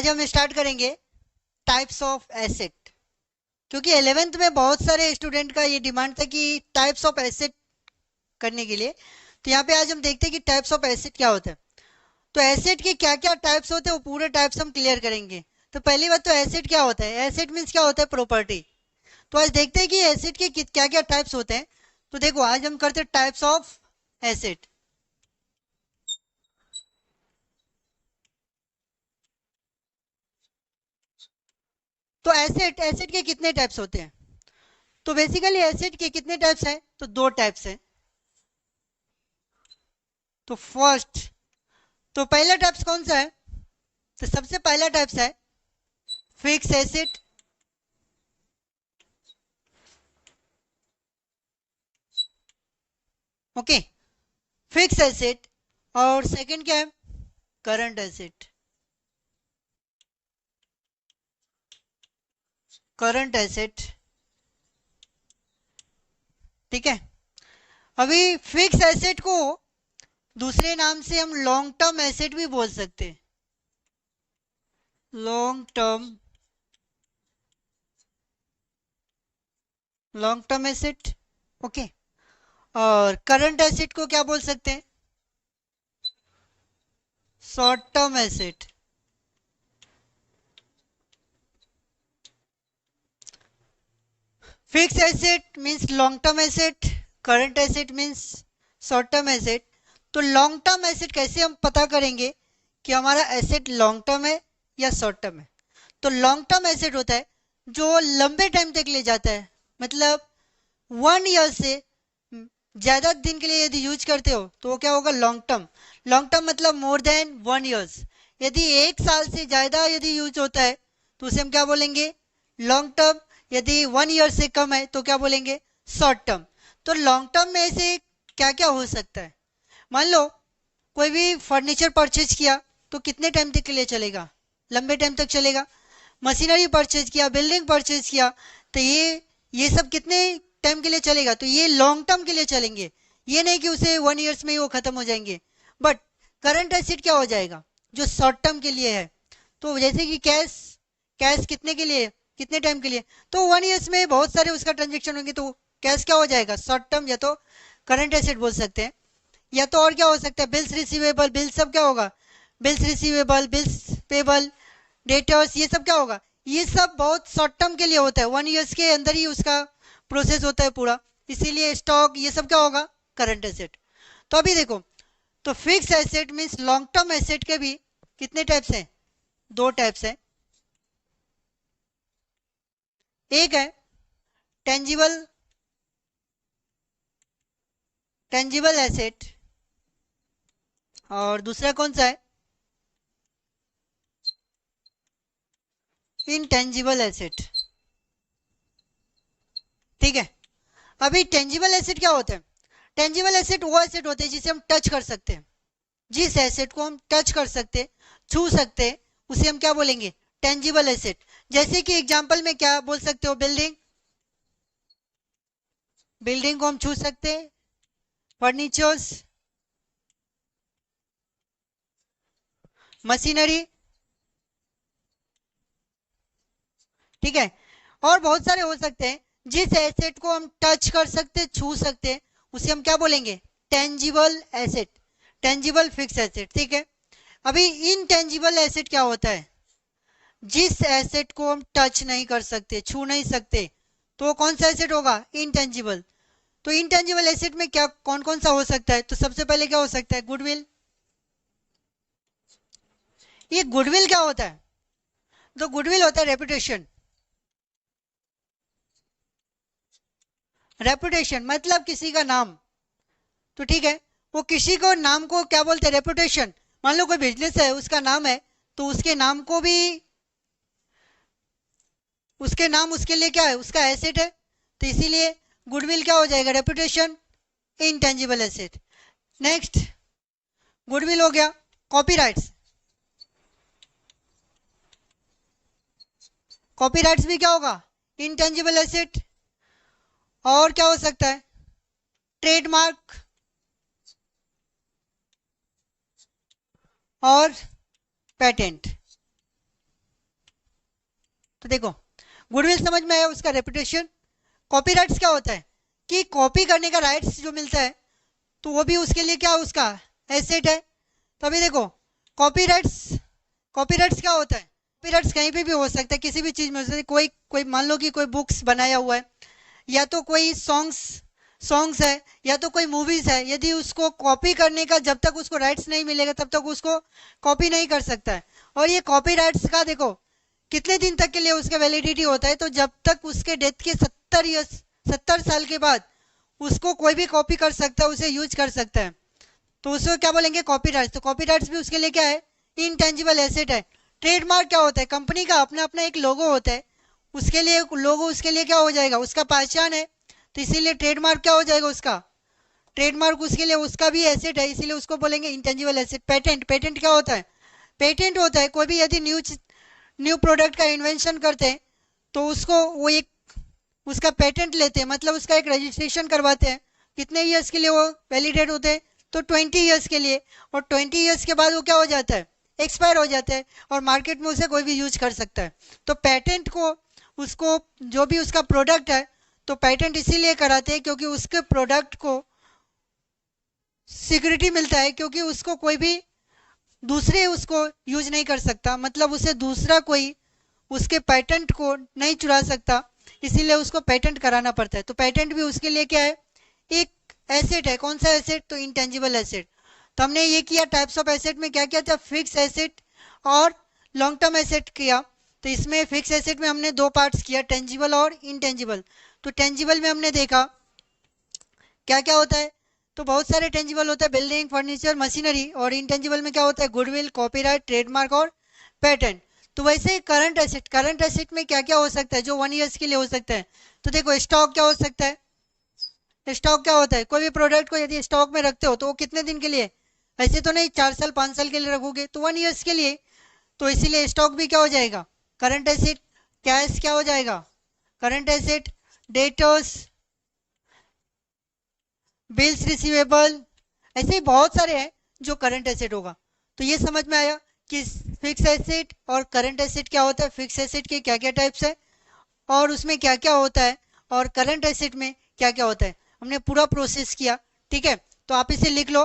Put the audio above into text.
आज हम स्टार्ट करेंगे टाइप्स ऑफ एसेट, क्योंकि 11th में बहुत सारे स्टूडेंट का ये डिमांड था कि टाइप्स ऑफ एसेट करने के लिए। तो यहाँ पे आज हम देखते हैं कि टाइप्स ऑफ एसेट क्या होता है। तो एसेट के क्या क्या टाइप्स होते हैं वो पूरे टाइप्स हम क्लियर करेंगे। तो पहली बात, तो एसेट क्या होता है? एसेट मीन्स क्या होता है? प्रॉपर्टी। तो आज देखते हैं कि एसेट के क्या क्या टाइप्स होते हैं। तो देखो, आज हम करते हैं टाइप्स ऑफ एसेट। तो एसेट एसेट के कितने टाइप्स होते हैं? तो बेसिकली एसेट के कितने टाइप्स हैं? तो दो टाइप्स हैं। तो फर्स्ट, तो पहला टाइप्स कौन सा है? तो सबसे पहला टाइप्स है fix asset. Okay, fix asset. और सेकंड क्या है? Current asset. करंट एसेट, ठीक है। अभी फिक्स एसेट को दूसरे नाम से हम लॉन्ग टर्म एसेट भी बोल सकते हैं। Long term, long term asset. Okay, और करंट एसेट को क्या बोल सकते हैं? Short term asset. Fix asset means long term asset, current asset means short term asset. तो लॉन्ग टर्म एसेट कैसे हम पता करेंगे कि हमारा एसेट लॉन्ग टर्म है या शॉर्ट टर्म है? तो लॉन्ग टर्म एसेट होता है जो लंबे टाइम तक ले जाता है, मतलब 1 ईयर से ज्यादा दिन के लिए यदि यूज करते हो तो वो क्या होगा? Long term. लॉन्ग टर्म मतलब मोर देन 1 ईयर्स। यदि 1 साल से ज्यादा यदि यूज होता है तो उसे हम क्या बोलेंगे? Long term. यदि 1 ईयर से कम है तो क्या बोलेंगे? Short term. तो लॉन्ग टर्म में से क्या क्या हो सकता है? मान लो कोई भी फर्नीचर परचेज किया तो कितने टाइम तक के लिए चलेगा? लंबे टाइम तक चलेगा। मशीनरी परचेज किया, बिल्डिंग परचेज किया, तो ये सब कितने टाइम के लिए चलेगा? तो ये लॉन्ग टर्म के लिए चलेंगे। ये नहीं कि उसे 1 ईयर्स में ही वो खत्म हो जाएंगे। बट करंट एसेट क्या हो जाएगा? जो शॉर्ट टर्म के लिए है। तो जैसे कि कैश, कैश कितने के लिए, कितने टाइम के लिए? तो 1 ईयर्स में बहुत सारे उसका ट्रांजेक्शन होंगे, तो कैश क्या हो जाएगा? शॉर्ट टर्म, या तो करंट एसेट बोल सकते हैं। या तो और क्या हो सकता है? बिल्स रिसीवेबल, बिल सब क्या होगा? Bills receivable, bills payable, debtors, ये सब क्या होगा? ये सब बहुत शॉर्ट टर्म के लिए होता है, 1 ईयर्स के अंदर ही उसका प्रोसेस होता है पूरा। इसीलिए स्टॉक ये सब क्या होगा? Current asset. तो अभी देखो, तो fix asset means long term asset के भी कितने टाइप्स हैं? दो टाइप्स हैं। एक है टेंजिबल, टेंजिबल एसेट, और दूसरा कौन सा है? Intangible asset. ठीक है। अभी टेंजिबल एसेट क्या होता है? टेंजिबल एसेट वो एसेट होते हैं जिसे हम टच कर सकते हैं। जिस एसेट को हम टच कर सकते, छू सकते, उसे हम क्या बोलेंगे? Tangible asset. जैसे कि एग्जांपल में क्या बोल सकते हो? बिल्डिंग, बिल्डिंग को हम छू सकते। फर्नीचर्स, मशीनरी, ठीक है। और बहुत सारे हो सकते हैं। जिस एसेट को हम टच कर सकते, छू सकते, उसे हम क्या बोलेंगे? Tangible asset, tangible fixed asset. ठीक है। अभी इनटेंजिबल एसेट क्या होता है? जिस एसेट को हम टच नहीं कर सकते, छू नहीं सकते, तो वो कौन सा एसेट होगा? इनटेंजिबल। तो इनटेंजिबल एसेट में क्या कौन कौन सा हो सकता है? तो सबसे पहले क्या हो सकता है? गुडविल। ये गुडविल क्या होता है? तो गुडविल होता है रेपुटेशन। रेपुटेशन मतलब किसी का नाम। तो ठीक है, वो किसी को नाम को क्या बोलते हैं? रेपुटेशन। मान लो कोई बिजनेस है, उसका नाम है, तो उसके नाम को भी, उसके नाम उसके लिए क्या है? उसका एसेट है। तो इसीलिए गुडविल क्या हो जाएगा? Reputation, intangible asset. Next, goodwill हो गया। कॉपीराइट्स, कॉपीराइट्स भी क्या होगा? Intangible asset. और क्या हो सकता है? ट्रेडमार्क और पेटेंट। तो देखो गुडविल समझ में आया, उसका रेपुटेशन। कॉपीराइट्स क्या होता है कि कॉपी करने का राइट्स जो मिलता है तो वो भी उसके लिए क्या उसका एसेट है। तो अभी देखो कॉपीराइट्स, कॉपीराइट्स क्या होता है, कॉपीराइट्स कहीं पे भी हो सकता है, किसी भी चीज़ में हो सकता है। कोई कोई मान लो कि कोई बुक्स बनाया हुआ है, या तो कोई सॉन्ग्स है, या तो कोई मूवीज है, यदि उसको कॉपी करने का जब तक उसको राइट्स नहीं मिलेगा तब तक उसको कॉपी नहीं कर सकता है। और ये कॉपीराइट्स का देखो कितने दिन तक के लिए उसका वैलिडिटी होता है, तो जब तक उसके डेथ के 70 साल के बाद उसको कोई भी कॉपी कर सकता है, उसे यूज कर सकता है। तो उसको क्या बोलेंगे कॉपीराइट्स। तो कॉपीराइट्स भी उसके लिए क्या है, इनटेंजिबल एसेट है। ट्रेडमार्क क्या होता है, कंपनी का अपना अपना एक लोगो होता है, उसके लिए लोगो उसके लिए क्या हो जाएगा, उसका पहचान है। तो इसीलिए ट्रेडमार्क क्या हो जाएगा उसका, ट्रेडमार्क उसके लिए उसका भी एसेट है, इसीलिए उसको बोलेंगे इंटेंजिबल एसेट। पेटेंट, पेटेंट क्या होता है, पेटेंट होता है कोई भी यदि न्यू प्रोडक्ट का इन्वेंशन करते हैं तो उसको वो एक उसका पेटेंट लेते हैं, मतलब उसका एक रजिस्ट्रेशन करवाते हैं। कितने ईयर्स के लिए वो वैलिडेट होते हैं, तो 20 ईयर्स के लिए। और 20 ईयर्स के बाद वो क्या हो जाता है, एक्सपायर हो जाता है, और मार्केट में उसे कोई भी यूज कर सकता है। तो पेटेंट को उसको जो भी उसका प्रोडक्ट है, तो पेटेंट इसीलिए कराते हैं क्योंकि उसके प्रोडक्ट को सिक्योरिटी मिलता है, क्योंकि उसको कोई भी दूसरे उसको यूज नहीं कर सकता, मतलब उसे दूसरा कोई उसके पेटेंट को नहीं चुरा सकता, इसीलिए उसको पेटेंट कराना पड़ता है। तो पेटेंट भी उसके लिए क्या है, एक एसेट है। कौन सा एसेट, तो इंटेंजिबल एसेट। तो हमने ये किया टाइप्स ऑफ एसेट में क्या क्या था, फिक्स एसेट और लॉन्ग टर्म एसेट किया। तो इसमें फिक्स एसेट में हमने दो पार्ट्स किया, टेंजिबल और इनटेंजिबल। तो टेंजिबल में हमने देखा क्या क्या होता है, तो बहुत सारे टेंजिबल होता है, बिल्डिंग, फर्नीचर, मशीनरी। और इनटेंजिबल में क्या होता है, गुडविल, कॉपीराइट, ट्रेडमार्क और पेटेंट। तो वैसे करंट एसेट, करंट एसेट में क्या क्या हो सकता है जो 1 ईयर्स के लिए हो सकता है। तो देखो स्टॉक क्या हो सकता है, स्टॉक क्या होता है, कोई भी प्रोडक्ट को यदि स्टॉक में रखते हो तो वो कितने दिन के लिए, ऐसे तो नहीं 4 साल 5 साल के लिए रखोगे, तो 1 ईयर्स के लिए। तो इसीलिए स्टॉक भी क्या हो जाएगा, करंट एसेट। कैश क्या हो जाएगा, current asset. Debtors, bills receivable, ऐसे ही बहुत सारे हैं जो करंट एसेट होगा। तो ये समझ में आया कि फिक्स एसेट और करंट एसेट क्या होता है, फिक्स एसेट के क्या क्या टाइप्स है और उसमें क्या क्या होता है, और करंट एसेट में क्या क्या होता है। हमने पूरा प्रोसेस किया, ठीक है। तो आप इसे लिख लो।